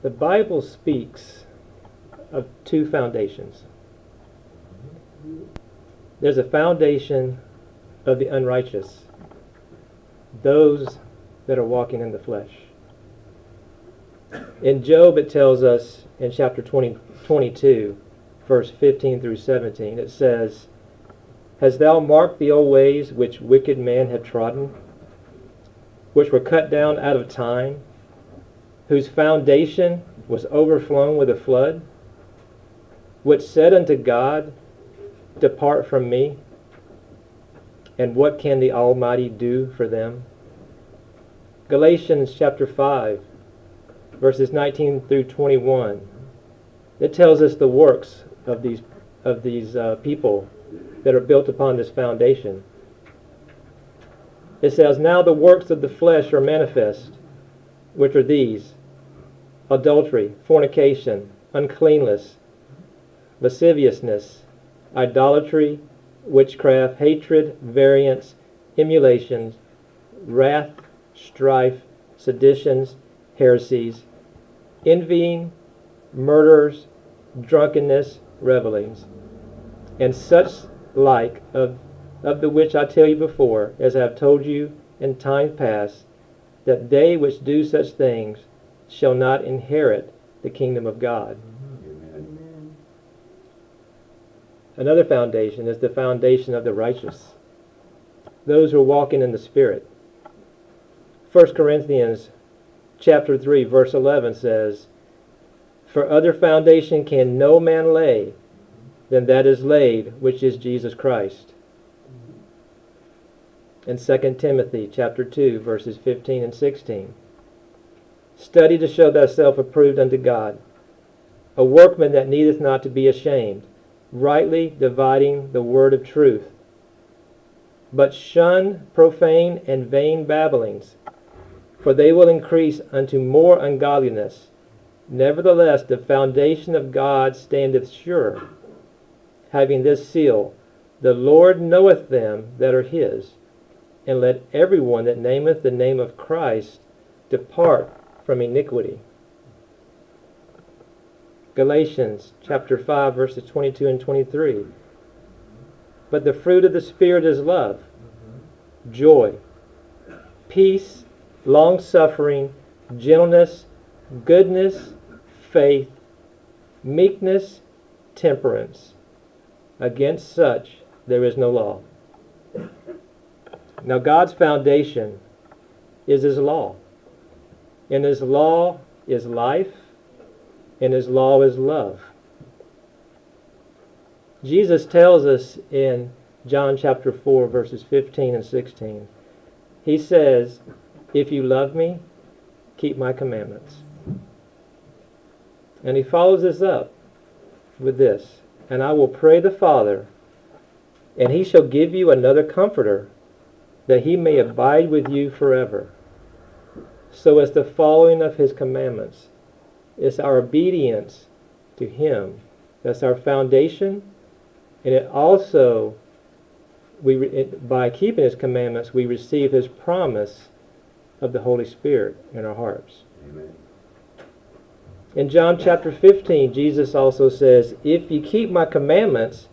The Bible speaks of two foundations. There's a foundation of the unrighteous, those that are walking in the flesh. In Job, it tells us in chapter 22, verse 15 through 17, it says, "Hast thou marked the old ways which wicked men have trodden, which were cut down out of time, whose foundation was overflown with a flood, which said unto God, Depart from me, and what can the Almighty do for them?" Galatians chapter 5, verses 19 through 21, it tells us the works of these people that are built upon this foundation. It says, "Now the works of the flesh are manifest, which are these: adultery, fornication, uncleanness, lasciviousness, idolatry, witchcraft, hatred, variance, emulations, wrath, strife, seditions, heresies, envying, murders, drunkenness, revelings, and such like of the which I tell you before, as I have told you in time past, that they which do such things shall not inherit the kingdom of God." Amen. Another foundation is the foundation of the righteous, those who are walking in the Spirit. 1 Corinthians chapter 3, verse 11 says, "For other foundation can no man lay than that is laid, which is Jesus Christ." In 2 Timothy chapter 2, verses 15 and 16, "Study to show thyself approved unto God, a workman that needeth not to be ashamed, rightly dividing the word of truth. But shun profane and vain babblings, for they will increase unto more ungodliness. Nevertheless, the foundation of God standeth sure, having this seal, The Lord knoweth them that are his. And let every one that nameth the name of Christ depart from iniquity." Galatians chapter 5, verses 22 and 23. "But the fruit of the Spirit is love, joy, peace, long-suffering, gentleness, goodness, faith, meekness, temperance. Against such there is no law." Now God's foundation is His law. And His law is life, and His law is love. Jesus tells us in John chapter 4, verses 15 and 16, He says, "If you love me, keep my commandments." And He follows this up with this, "And I will pray the Father, and He shall give you another Comforter, that He may abide with you forever." So as the following of His commandments is our obedience to Him. That's our foundation. And it also, by keeping His commandments, we receive His promise of the Holy Spirit in our hearts. Amen. In John chapter 15, Jesus also says, "If ye keep my commandments,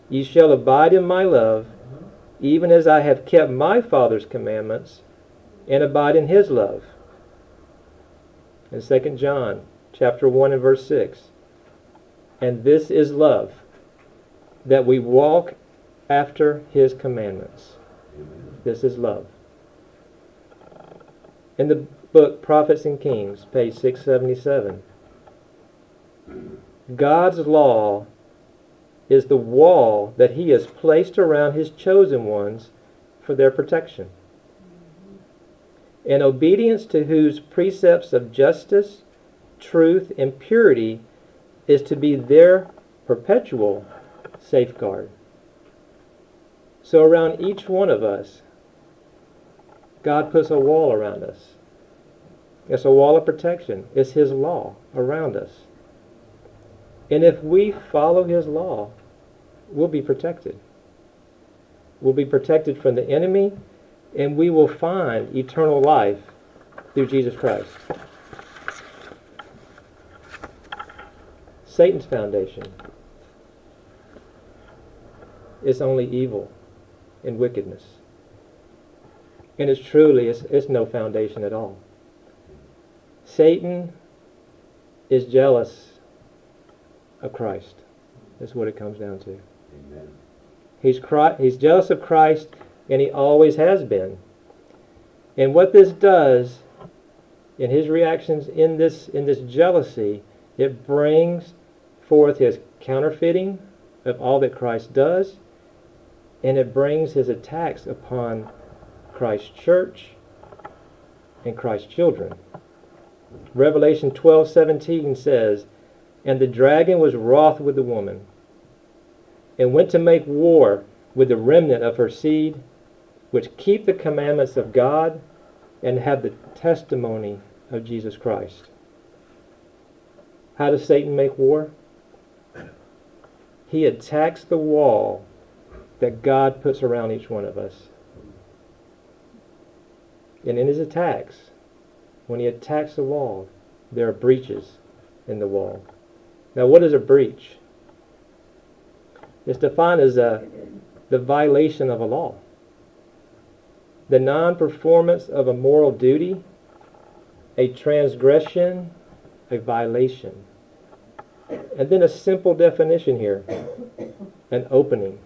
ye shall abide in my love, even as I have kept my Father's commandments, and abide in His love." In 2 John chapter 1 and verse 6, "And this is love, that we walk after His commandments." Amen. This is love. In the book Prophets and Kings, page 677, God's law is the wall that He has placed around His chosen ones for their protection, and obedience to whose precepts of justice, truth, and purity is to be their perpetual safeguard. So around each one of us, God puts a wall around us. It's a wall of protection. It's His law around us. And if we follow His law, we'll be protected. We'll be protected from the enemy, and we will find eternal life through Jesus Christ. Satan's foundation is only evil and wickedness. And it's no foundation at all. Satan is jealous of Christ. That's what it comes down to. Amen. He's jealous of Christ, and he always has been. And what this does, in his reactions in this jealousy, it brings forth his counterfeiting of all that Christ does, and it brings his attacks upon Christ's church and Christ's children. Revelation 12:17 says, "And the dragon was wroth with the woman, and went to make war with the remnant of her seed, which keep the commandments of God and have the testimony of Jesus Christ." How does Satan make war? He attacks the wall that God puts around each one of us. And in his attacks, when he attacks the wall, there are breaches in the wall. Now, what is a breach? It's defined as the violation of a law, the non-performance of a moral duty, a transgression, a violation. And then a simple definition here, an opening.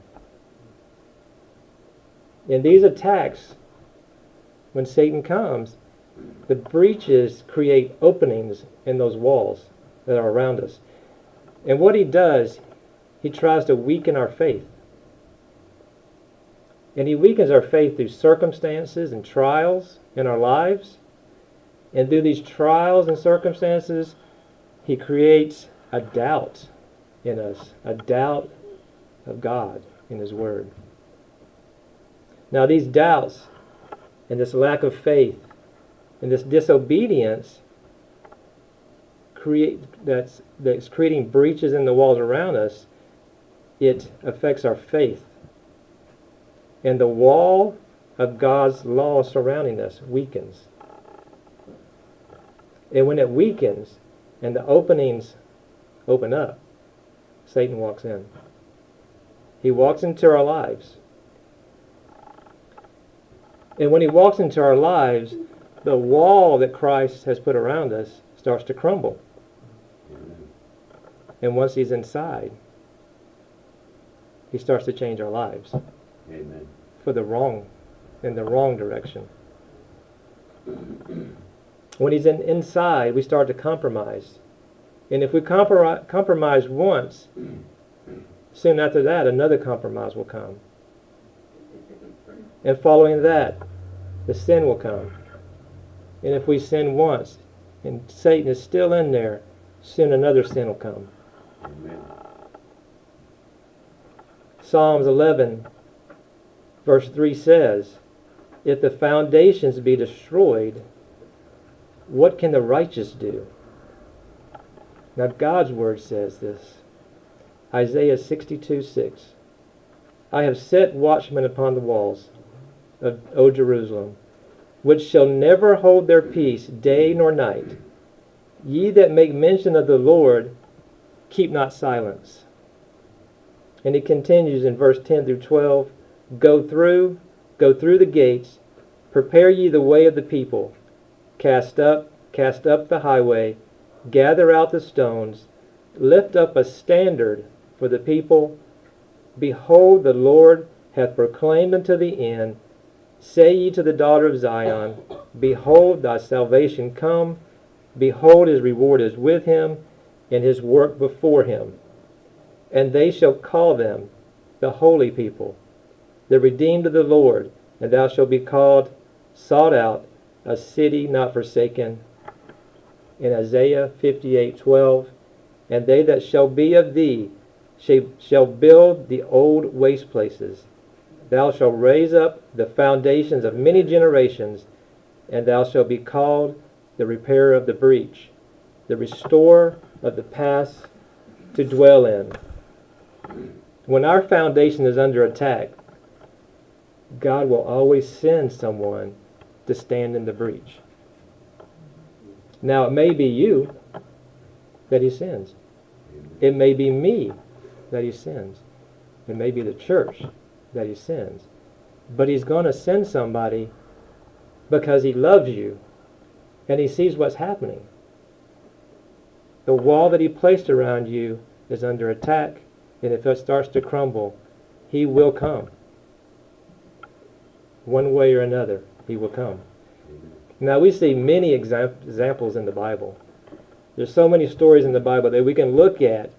In these attacks, when Satan comes, the breaches create openings in those walls that are around us. And what he does, he tries to weaken our faith. And he weakens our faith through circumstances and trials in our lives. And through these trials and circumstances, he creates a doubt in us, a doubt of God in his word. Now these doubts and this lack of faith and this disobedience that's creating breaches in the walls around us. It affects our faith. And the wall of God's law surrounding us weakens. And when it weakens and the openings open up, Satan walks in. He walks into our lives. And when he walks into our lives, the wall that Christ has put around us starts to crumble. Amen. And once he's inside, he starts to change our lives Amen. in the wrong direction. When he's inside, we start to compromise. And if we compromise once, soon after that, another compromise will come. And following that, the sin will come. And if we sin once, and Satan is still in there, soon another sin will come. Amen. Psalms 11, verse 3 says, "If the foundations be destroyed, what can the righteous do?" Now God's word says this. Isaiah 62:6. "I have set watchmen upon the walls of O Jerusalem, which shall never hold their peace day nor night. Ye that make mention of the Lord, keep not silence." And he continues in verse 10 through 12, Go through the gates, prepare ye the way of the people, cast up the highway, gather out the stones, lift up a standard for the people. Behold, the Lord hath proclaimed unto the end. Say ye to the daughter of Zion, Behold, thy salvation come. Behold, his reward is with him, and his work before him. And they shall call them the holy people, the redeemed of the Lord, and thou shalt be called, sought out, a city not forsaken. In Isaiah 58:12, "And they that shall be of thee shall build the old waste places. Thou shalt raise up the foundations of many generations, and thou shalt be called the repairer of the breach, the restorer of the past to dwell in." When our foundation is under attack, God will always send someone to stand in the breach. Now, it may be you that he sends. It may be me that he sends. It may be the church that he sends. But he's going to send somebody because he loves you and he sees what's happening. The wall that he placed around you is under attack, and if it starts to crumble, he will come. One way or another, he will come. Now, we see many examples in the Bible. There's so many stories in the Bible that we can look at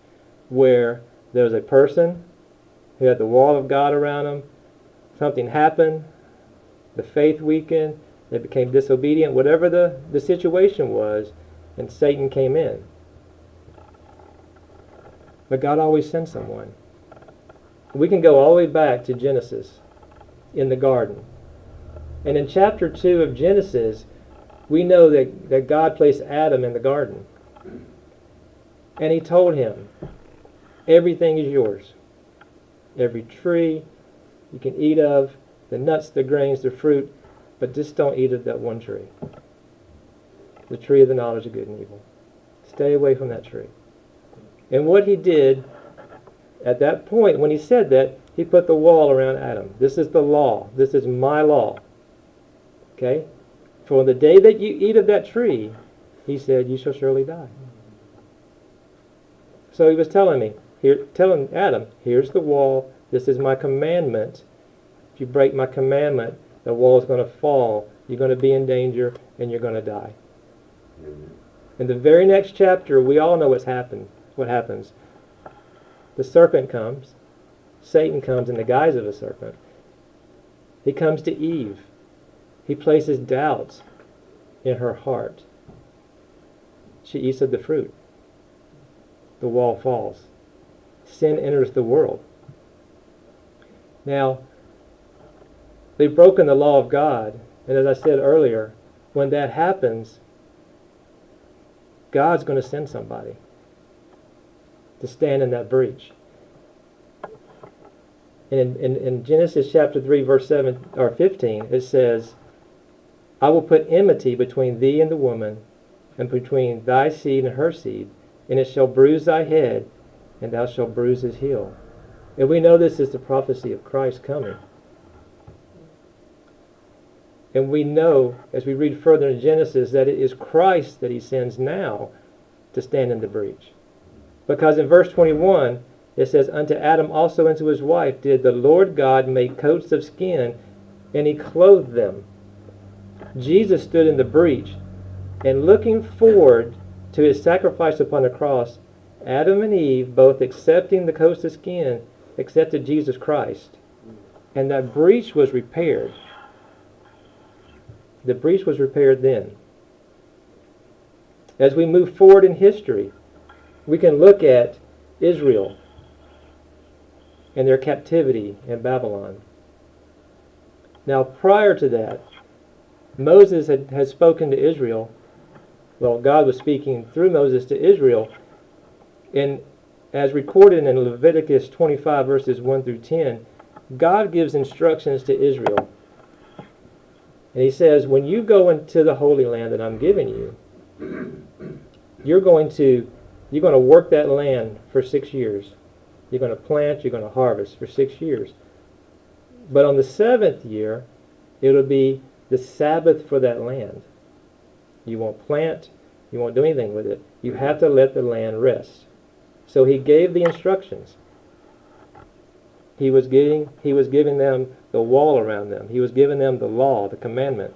where there's a person who had the wall of God around them, something happened, the faith weakened, they became disobedient, whatever the situation was, and Satan came in. But God always sends someone. We can go all the way back to Genesis in the garden. And in chapter 2 of Genesis, we know that God placed Adam in the garden. And he told him, everything is yours. Every tree you can eat of, the nuts, the grains, the fruit, but just don't eat of that one tree. The tree of the knowledge of good and evil. Stay away from that tree. And what he did at that point, when he said that, he put the wall around Adam. This is the law. This is my law. Okay? For the day that you eat of that tree, he said, you shall surely die. So he was telling Adam, here's the wall. This is my commandment. If you break my commandment, the wall is going to fall. You're going to be in danger, and you're going to die. In the very next chapter, we all know what happens. The serpent comes. Satan comes in the guise of a serpent. He comes to Eve. He places doubts in her heart. She eats of the fruit. The wall falls. Sin enters the world. Now, they've broken the law of God, and as I said earlier, when that happens, God's going to send somebody to stand in that breach. And in Genesis chapter 3, verse 7 or 15, it says, I will put enmity between thee and the woman, and between thy seed and her seed, and it shall bruise thy head, and thou shalt bruise his heel. And we know this is the prophecy of Christ coming. And we know, as we read further in Genesis, that it is Christ that he sends now to stand in the breach. Because in verse 21, it says, unto Adam also and to his wife did the Lord God make coats of skin, and he clothed them. Jesus stood in the breach, and looking forward to his sacrifice upon the cross, Adam and Eve, both accepting the coats of skin, accepted Jesus Christ. And that breach was repaired. The breach was repaired then. As we move forward in history, we can look at Israel and their captivity in Babylon. Now, prior to that, Moses had spoken to Israel. Well, God was speaking through Moses to Israel. And as recorded in Leviticus 25, verses 1 through 10, God gives instructions to Israel. And he says, when you go into the Holy Land that I'm giving you, you're going to work that land for 6 years. You're going to plant, you're going to harvest for 6 years. But on the 7th year, it'll be the Sabbath for that land. You won't plant, you won't do anything with it. You have to let the land rest. So he gave the instructions. He was giving them the wall around them. He was giving them the law, the commandment.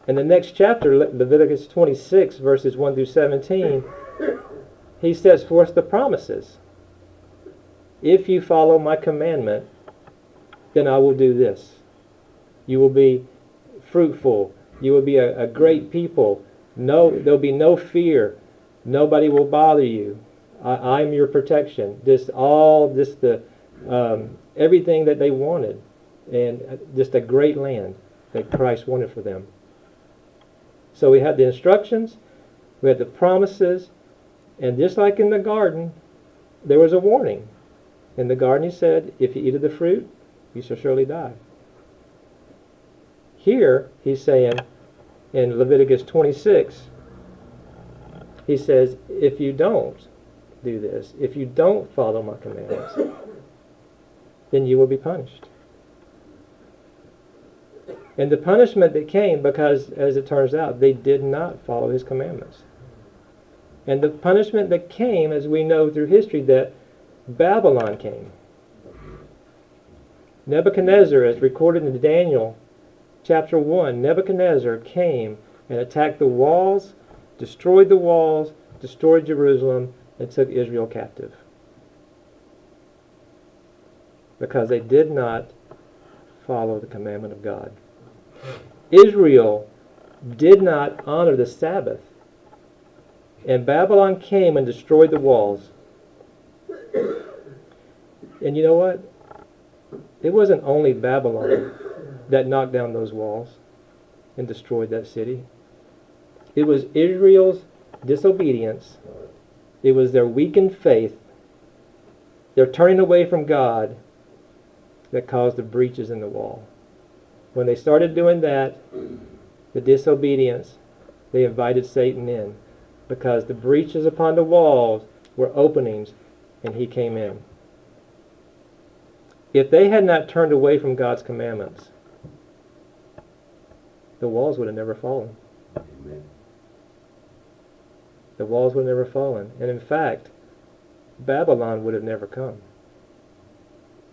In the next chapter, Leviticus 26, verses 1 through 17, he sets forth the promises. If you follow my commandment, then I will do this. You will be fruitful. You will be a great people. There'll be no fear. Nobody will bother you. I'm your protection. Everything that they wanted, and just a great land that Christ wanted for them. So we had the instructions, we had the promises, and just like in the garden, there was a warning. In the garden he said, if you eat of the fruit, you shall surely die. Here he's saying, in Leviticus 26, he says, if you don't, do this, if you don't follow my commandments, then you will be punished. And the punishment that came because, as it turns out, they did not follow his commandments. And the punishment that came, as we know through history, that Babylon came. Nebuchadnezzar, as recorded in Daniel chapter 1, Nebuchadnezzar came and attacked the walls, destroyed Jerusalem, and took Israel captive. Because they did not follow the commandment of God. Israel did not honor the Sabbath. And Babylon came and destroyed the walls. And you know what? It wasn't only Babylon that knocked down those walls and destroyed that city. It was Israel's disobedience. It was their weakened faith, their turning away from God, that caused the breaches in the wall. When they started doing that, the disobedience, they invited Satan in, because the breaches upon the walls were openings, and he came in. If they had not turned away from God's commandments, the walls would have never fallen. Amen. The walls would have never fallen. And in fact, Babylon would have never come.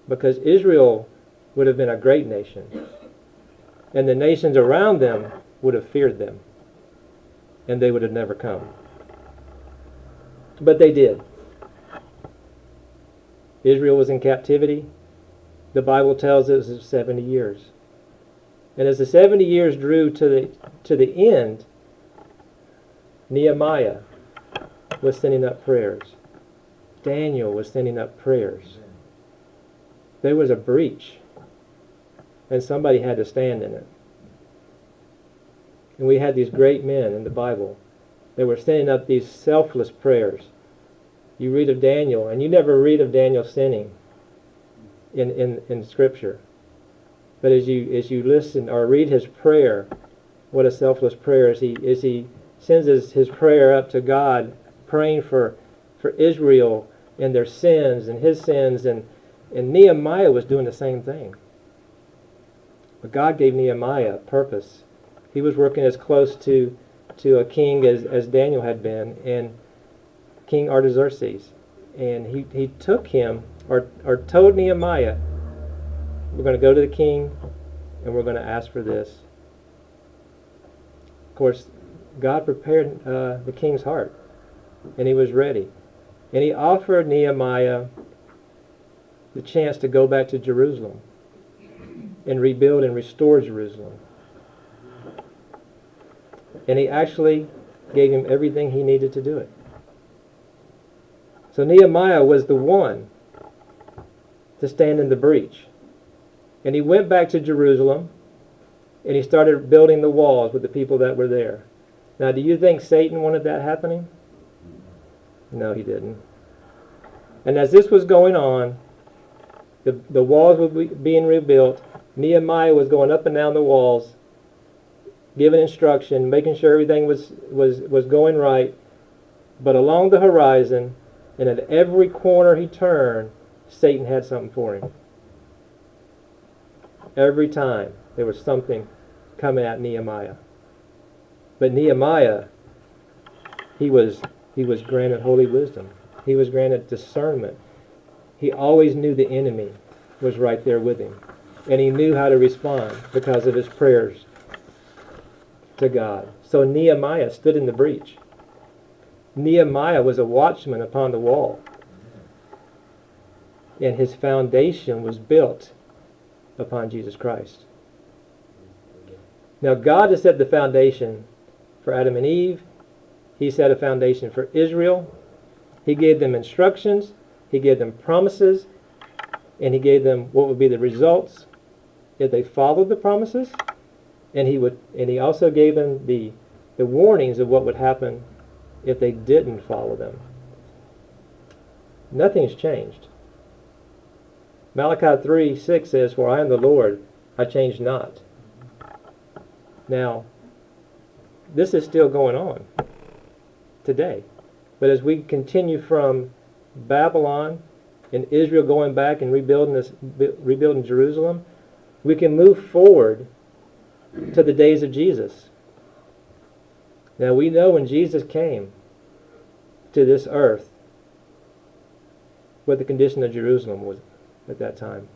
Because Israel would have been a great nation. And the nations around them would have feared them. And they would have never come. But they did. Israel was in captivity. The Bible tells us it was 70 years. And as the 70 years drew to the end, Nehemiah was sending up prayers. Daniel was sending up prayers. There was a breach, and somebody had to stand in it. And we had these great men in the Bible that were sending up these selfless prayers. You read of Daniel, and you never read of Daniel sinning in Scripture. But as you listen or read his prayer, what a selfless prayer as he sends his prayer up to God, praying for Israel and their sins and his sins, and Nehemiah was doing the same thing. But God gave Nehemiah purpose. He was working as close to a king as Daniel had been, and King Artaxerxes. And he took him, or told Nehemiah, we're going to go to the king, and we're going to ask for this. Of course, God prepared the king's heart, and he was ready. And he offered Nehemiah the chance to go back to Jerusalem and rebuild and restore Jerusalem. And he actually gave him everything he needed to do it. So Nehemiah was the one to stand in the breach. And he went back to Jerusalem, and he started building the walls with the people that were there. Now, do you think Satan wanted that happening? No, he didn't. And as this was going on, the walls were being rebuilt. Nehemiah was going up and down the walls, giving instruction, making sure everything was going right. But along the horizon, and at every corner he turned, Satan had something for him. Every time there was something coming at Nehemiah. But Nehemiah, he was granted holy wisdom. He was granted discernment. He always knew the enemy was right there with him. And he knew how to respond because of his prayers to God. So Nehemiah stood in the breach. Nehemiah was a watchman upon the wall. And his foundation was built upon Jesus Christ. Now God has set the foundation for Adam and Eve. He set a foundation for Israel. He gave them instructions. He gave them promises. And he gave them what would be the results if they followed the promises. And he also gave them the warnings of what would happen if they didn't follow them. Nothing's changed. Malachi 3:6 says, "For I am the Lord, I change not." Now, this is still going on today. But as we continue from Babylon and Israel going back and rebuilding Jerusalem, we can move forward to the days of Jesus. Now we know when Jesus came to this earth what the condition of Jerusalem was at that time.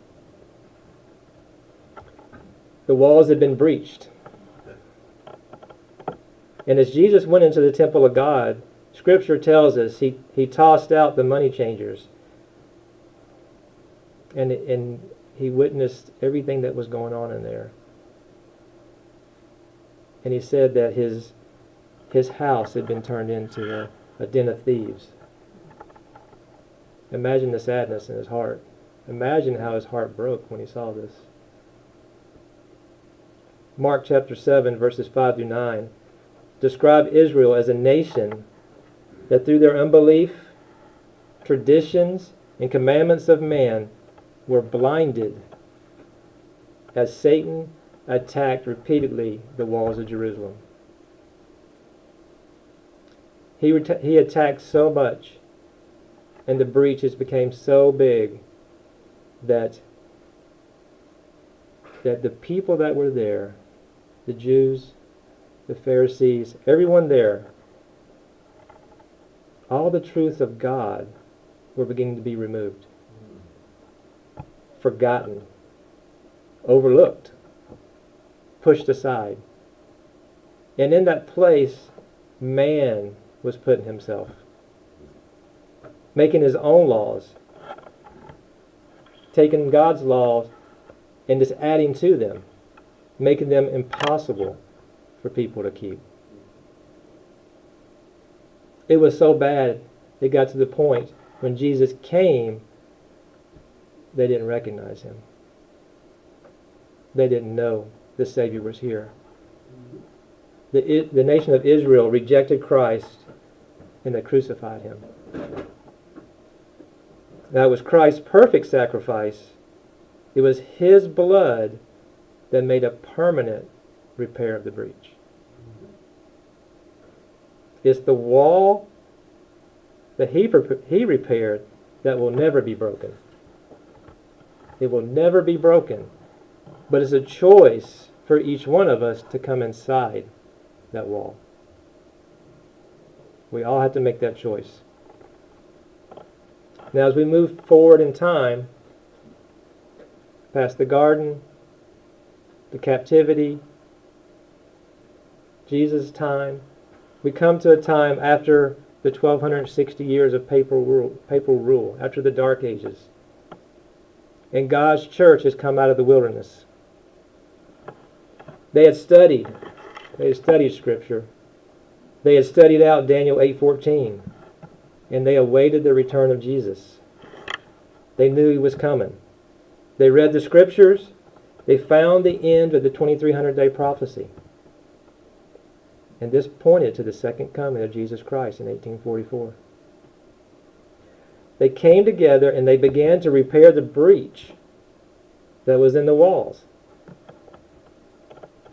The walls had been breached. And as Jesus went into the temple of God, Scripture tells us he tossed out the money changers. And he witnessed everything that was going on in there. And he said that his house had been turned into a den of thieves. Imagine the sadness in his heart. Imagine how his heart broke when he saw this. Mark chapter 7, verses 5 through 9, describe Israel as a nation that through their unbelief, traditions, and commandments of man were blinded as Satan attacked repeatedly the walls of Jerusalem. He attacked so much, and the breaches became so big that the people that were there, the Jews, the Pharisees, everyone there, all the truths of God were beginning to be removed, forgotten, overlooked, pushed aside. And in that place, man was putting himself, making his own laws, taking God's laws and just adding to them, making them impossible for people to keep. It was so bad, it got to the point when Jesus came, they didn't recognize him. They didn't know the Savior was here. The nation of Israel rejected Christ and they crucified him. Now it was Christ's perfect sacrifice. It was his blood that made a permanent repair of the breach. It's the wall that he repaired that will never be broken. It will never be broken. But it's a choice for each one of us to come inside that wall. We all have to make that choice. Now as we move forward in time, past the garden, the captivity, Jesus' time, we come to a time after the 1260 years of papal rule, after the Dark Ages. And God's church has come out of the wilderness. They had studied Scripture. They had studied out Daniel 8:14, and they awaited the return of Jesus. They knew he was coming. They read the Scriptures. They found the end of the 2300-day prophecy. And this pointed to the second coming of Jesus Christ in 1844. They came together and they began to repair the breach that was in the walls.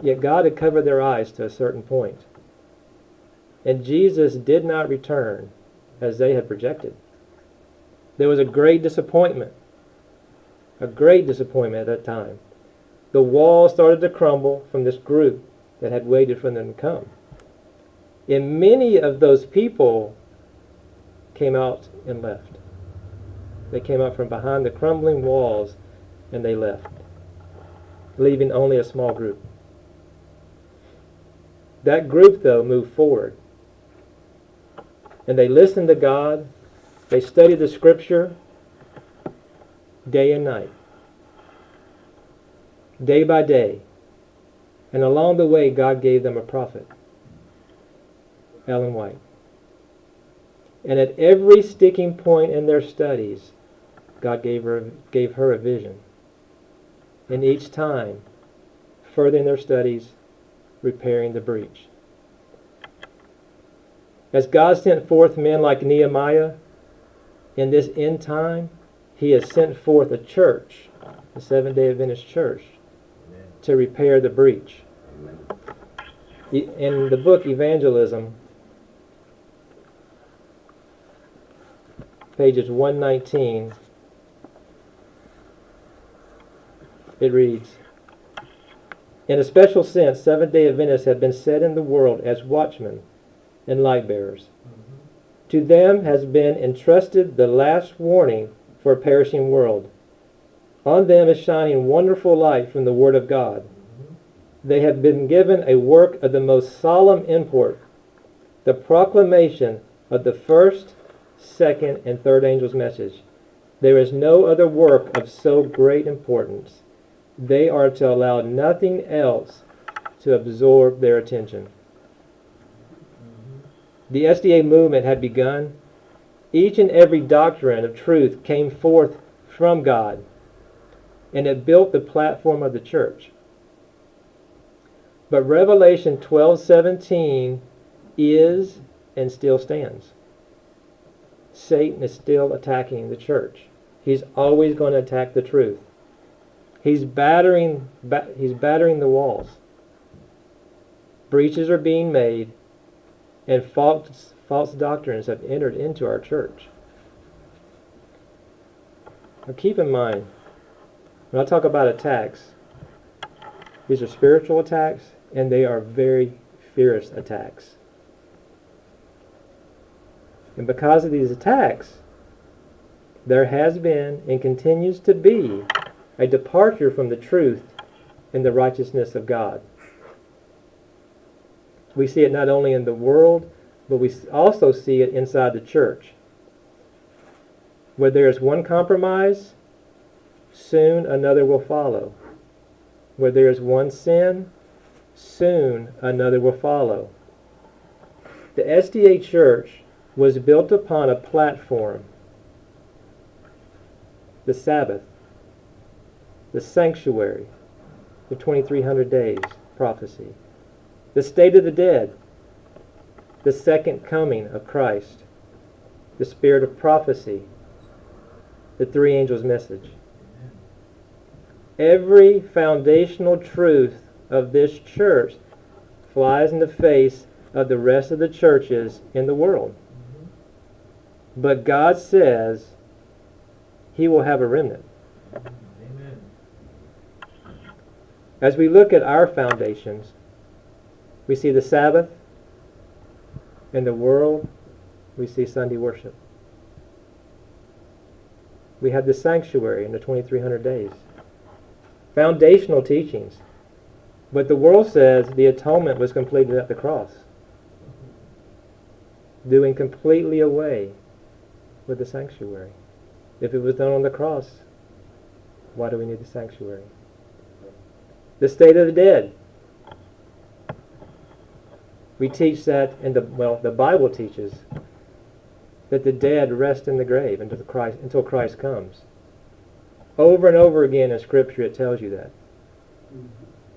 Yet God had covered their eyes to a certain point. And Jesus did not return as they had projected. There was a great disappointment. A great disappointment at that time. The wall started to crumble from this group that had waited for them to come. And many of those people came out and left. They came out from behind the crumbling walls and they left, leaving only a small group. That group, though, moved forward. And they listened to God. They studied the Scripture day and night, day by day. And along the way, God gave them a prophet, Ellen White. And at every sticking point in their studies, God gave her a vision. And each time, furthering their studies, repairing the breach. As God sent forth men like Nehemiah, in this end time, he has sent forth a church, the Seventh-day Adventist church, to repair the breach. In the book Evangelism, pages 119, it reads, "In a special sense, Seventh-day Adventists have been set in the world as watchmen and light bearers. To them has been entrusted the last warning for a perishing world. On them is shining wonderful light from the Word of God. They have been given a work of the most solemn import, the proclamation of the first, second, and third angel's message. There is no other work of so great importance. They are to allow nothing else to absorb their attention." The SDA movement had begun. Each and every doctrine of truth came forth from God, and it built the platform of the church. But Revelation 12:17 is and still stands. Satan is still attacking the church. He's always going to attack the truth. He's battering the walls. Breaches are being made, and false doctrines have entered into our church. Now keep in mind, when I talk about attacks, these are spiritual attacks, and they are very fierce attacks. And because of these attacks, there has been and continues to be a departure from the truth and the righteousness of God. We see it not only in the world, but we also see it inside the church. Where there is one compromise, soon another will follow. Where there is one sin, soon another will follow. The SDA church was built upon a platform: the Sabbath, the sanctuary, the 2300 days prophecy, the state of the dead, the second coming of Christ, the spirit of prophecy, the three angels' message. Every foundational truth of this church flies in the face of the rest of the churches in the world. But God says He will have a remnant. Amen. As we look at our foundations, we see the Sabbath. In the world, we see Sunday worship. We have the sanctuary in the 2300 days. Foundational teachings. But the world says the atonement was completed at the cross, doing completely away with the sanctuary. If it was done on the cross, why do we need the sanctuary? The state of the dead. We teach that, the Bible teaches that the dead rest in the grave until Christ comes. Over and over again in Scripture it tells you that.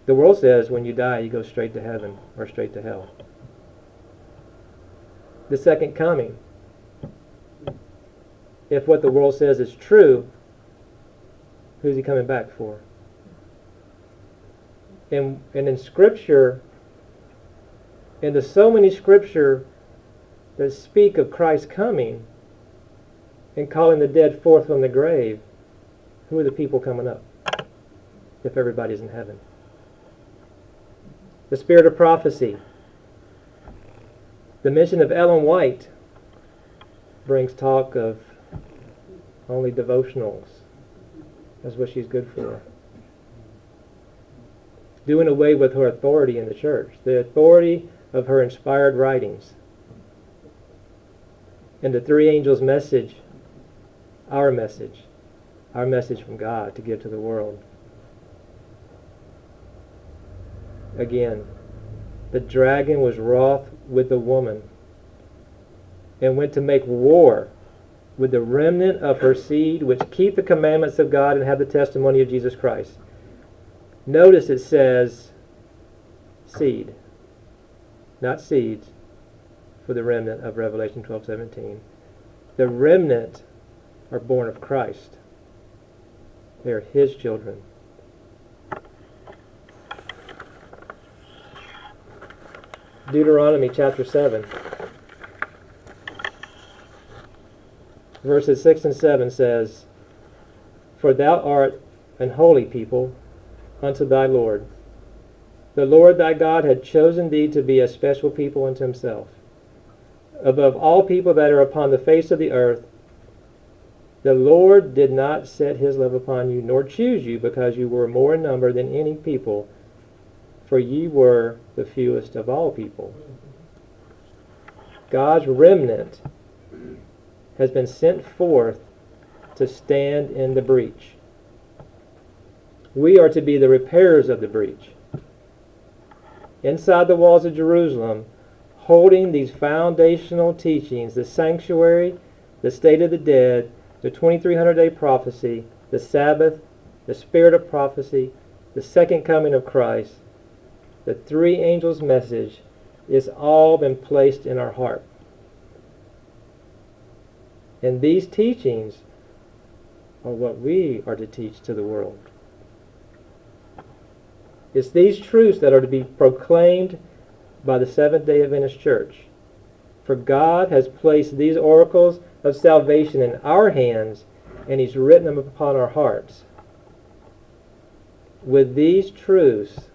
The world says when you die you go straight to heaven or straight to hell. The second coming. If what the world says is true, who's He coming back for? And in Scripture, and there's so many Scripture that speak of Christ coming and calling the dead forth from the grave, who are the people coming up if everybody's in heaven? The spirit of prophecy. The mention of Ellen White brings talk of only devotionals. That's what she's good for. Doing away with her authority in the church, the authority of her inspired writings. And the three angels' message, our message from God to give to the world. Again, the dragon was wroth with the woman and went to make war with the remnant of her seed, which keep the commandments of God and have the testimony of Jesus Christ. Notice it says seed, not seeds, for the remnant of Revelation 12:17. The remnant are born of Christ. They are His children. Deuteronomy chapter 7. verses 6 and 7 says, "For thou art an holy people unto thy Lord. The Lord thy God had chosen thee to be a special people unto himself. Above all people that are upon the face of the earth, the Lord did not set his love upon you, nor choose you, because you were more in number than any people, for ye were the fewest of all people." God's remnant has been sent forth to stand in the breach. We are to be the repairers of the breach. Inside the walls of Jerusalem, holding these foundational teachings, the sanctuary, the state of the dead, the 2300-day prophecy, the Sabbath, the spirit of prophecy, the second coming of Christ, the three angels' message, is all been placed in our heart. And these teachings are what we are to teach to the world. It's these truths that are to be proclaimed by the Seventh-day Adventist Church. For God has placed these oracles of salvation in our hands, and he's written them upon our hearts. With these truths,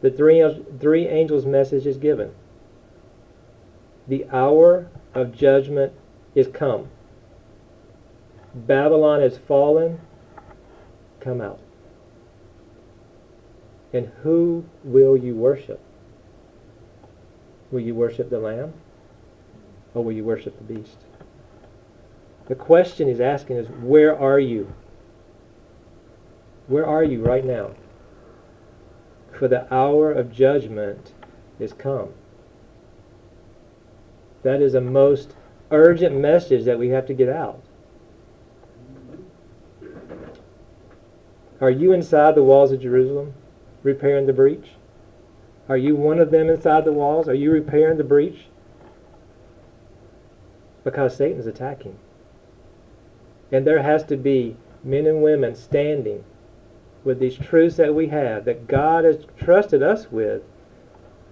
the three angels' message is given. The hour of judgment is come. Babylon has fallen. Come out. And who will you worship? Will you worship the Lamb? Or will you worship the beast? The question he's asking is, where are you? Where are you right now? For the hour of judgment is come. That is a most urgent message that we have to get out. Are you inside the walls of Jerusalem, repairing the breach? Are you one of them inside the walls? Are you repairing the breach? Because Satan's attacking. And there has to be men and women standing with these truths that we have, that God has trusted us with.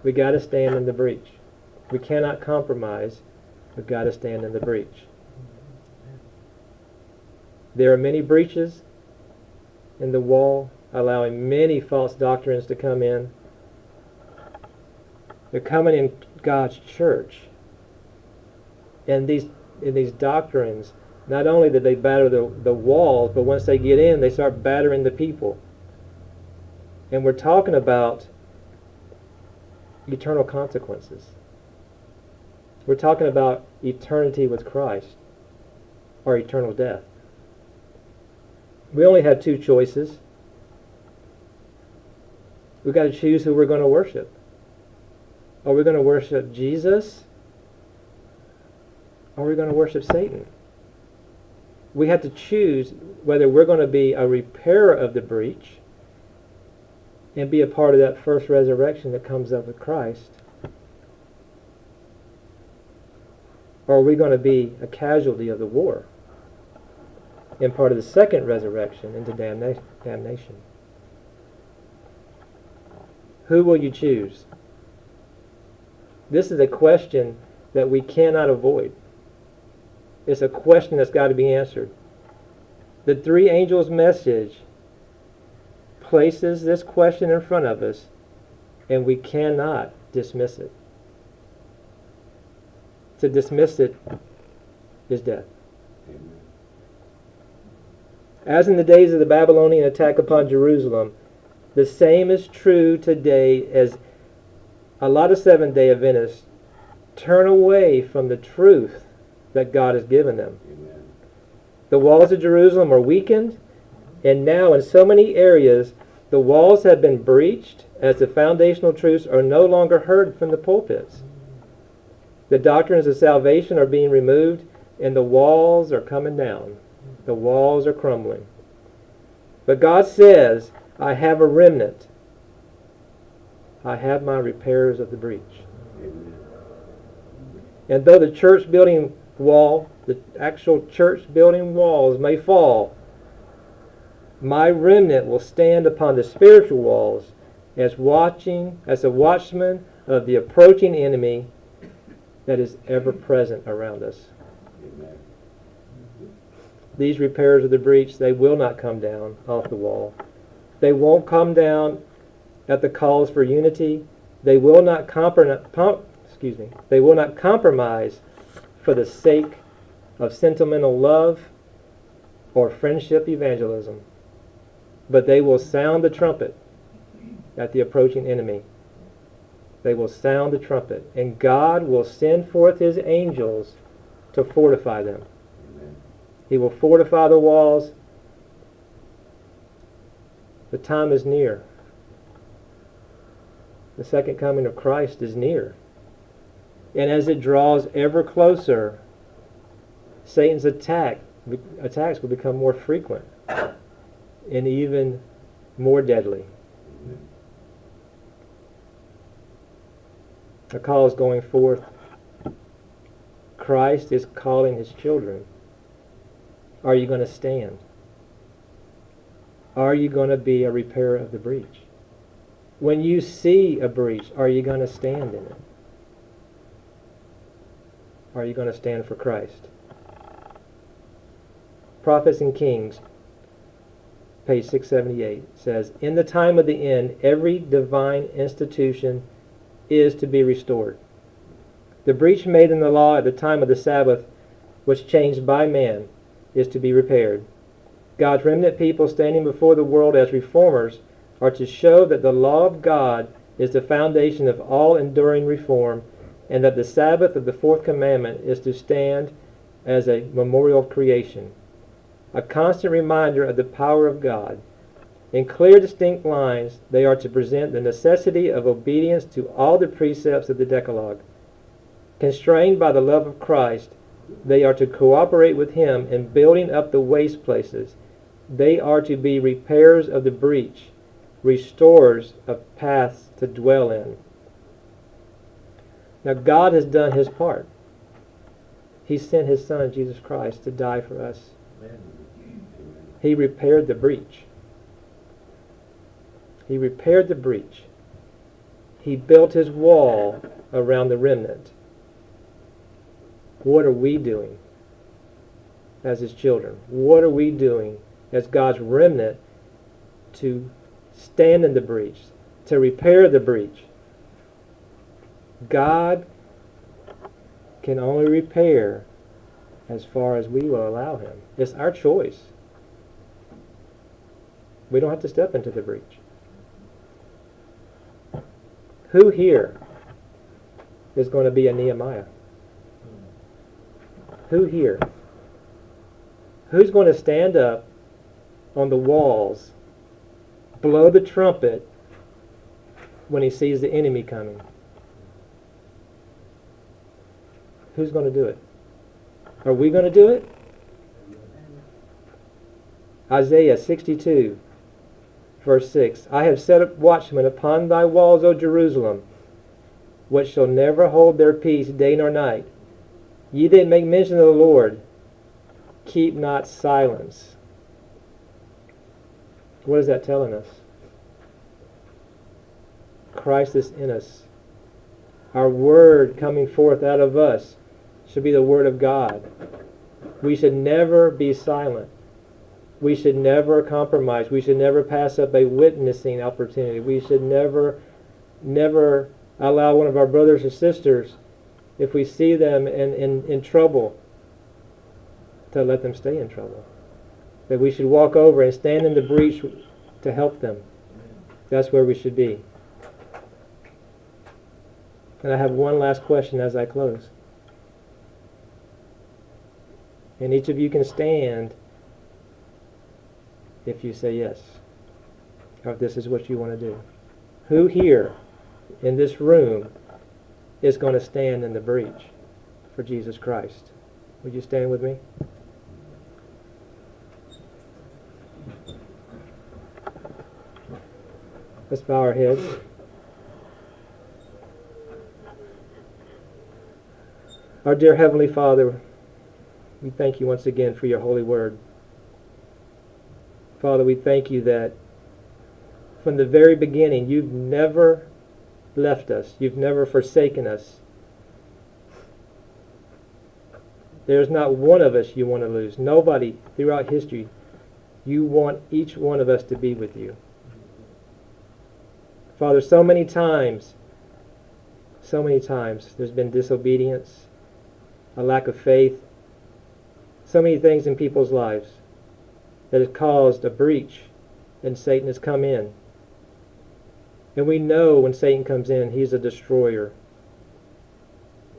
We got to stand in the breach. We cannot compromise. We've got to stand in the breach. There are many breaches in the wall, allowing many false doctrines to come in. They're coming in God's church. And these doctrines, not only do they batter the walls, but once they get in, they start battering the people. And we're talking about eternal consequences. We're talking about eternity with Christ, or eternal death. We only have two choices. We've got to choose who we're going to worship. Are we going to worship Jesus? Or are we going to worship Satan? We have to choose whether we're going to be a repairer of the breach and be a part of that first resurrection that comes up with Christ, or are we going to be a casualty of the war and part of the second resurrection into damnation? Who will you choose? This is a question that we cannot avoid. It's a question that's got to be answered. The three angels' message places this question in front of us, and we cannot dismiss it. To dismiss it is death. Amen. As in the days of the Babylonian attack upon Jerusalem, the same is true today, as a lot of Seventh-day Adventists turn away from the truth that God has given them. Amen. The walls of Jerusalem are weakened, and now in so many areas the walls have been breached, as the foundational truths are no longer heard from the pulpits. The doctrines of salvation are being removed, and the walls are coming down. The walls are crumbling. But God says, I have a remnant. I have my repairers of the breach. Amen. And though the church building wall, the actual church building walls may fall, my remnant will stand upon the spiritual walls as a watchman of the approaching enemy that is ever present around us. Amen. these repairers of the breach, they will not come down off the wall. They won't come down at the calls for unity. They will not they will not compromise for the sake of sentimental love or friendship evangelism. But they will sound the trumpet at the approaching enemy. They will sound the trumpet, and God will send forth his angels to fortify them. Amen. He will fortify the walls. The time is near. The second coming of Christ is near. And as it draws ever closer, Satan's attacks will become more frequent and even more deadly. Amen. The call is going forth. Christ is calling his children. Are you going to stand? Are you going to be a repairer of the breach? When you see a breach, are you going to stand in it? Are you going to stand for Christ? Prophets and Kings, page 678, says, "In the time of the end, every divine institution is to be restored. The breach made in the law at the time of the Sabbath, which changed by man, is to be repaired. God's remnant people standing before the world as reformers are to show that the law of God is the foundation of all enduring reform, and that the Sabbath of the fourth commandment is to stand as a memorial of creation, a constant reminder of the power of God. In clear, distinct lines, they are to present the necessity of obedience to all the precepts of the Decalogue. Constrained by the love of Christ, they are to cooperate with him in building up the waste places. They are to be repairers of the breach, restorers of paths to dwell in." Now God has done his part. He sent his Son, Jesus Christ, to die for us. Amen. He repaired the breach. He repaired the breach. He built his wall around the remnant. What are we doing as his children? What are we doing as God's remnant to stand in the breach, to repair the breach? God can only repair as far as we will allow him. It's our choice. We don't have to step into the breach. Who here is going to be a Nehemiah? Who here? Who's going to stand up on the walls, blow the trumpet when he sees the enemy coming? Who's going to do it? Are we going to do it? Isaiah 62, verse 6. "I have set up watchmen upon thy walls, O Jerusalem, which shall never hold their peace day nor night. Ye that make mention of the Lord, keep not silence." What is that telling us? Christ is in us. Our word coming forth out of us should be the word of God. We should never be silent. We should never compromise. We should never pass up a witnessing opportunity. We should never allow one of our brothers or sisters, if we see them in trouble, to let them stay in trouble. That we should walk over and stand in the breach to help them. That's where we should be. And I have one last question as I close. And each of you can stand if you say yes, or if this is what you want to do. Who here in this room is going to stand in the breach for Jesus Christ? Would you stand with me? Let's bow our heads. Our dear Heavenly Father, we thank you once again for your holy word. Father, we thank you that from the very beginning, you've never left us. You've never forsaken us. There's not one of us you want to lose. Nobody throughout history. You want each one of us to be with you. Father, so many times there's been disobedience, a lack of faith, so many things in people's lives that has caused a breach, and Satan has come in. And we know when Satan comes in, he's a destroyer.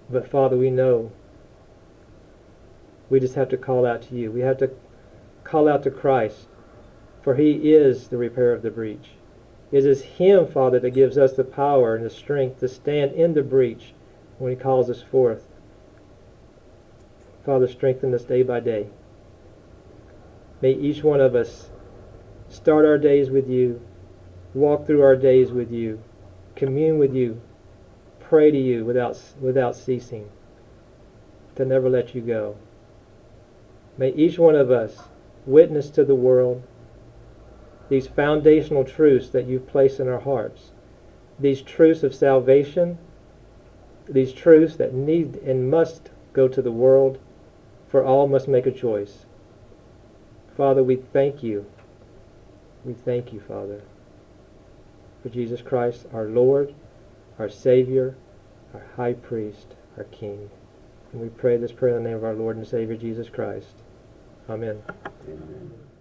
But Father, we know we just have to call out to you. We have to call out to Christ, for he is the repairer of the breach. It is him, Father, that gives us the power and the strength to stand in the breach when he calls us forth. Father, strengthen us day by day. May each one of us start our days with you, walk through our days with you, commune with you, pray to you without ceasing, to never let you go. May each one of us witness to the world these foundational truths that you've placed in our hearts, these truths of salvation, these truths that need and must go to the world, for all must make a choice. Father, we thank you. We thank you, Father, for Jesus Christ, our Lord, our Savior, our High Priest, our King. And we pray this prayer in the name of our Lord and Savior, Jesus Christ. Amen. Amen.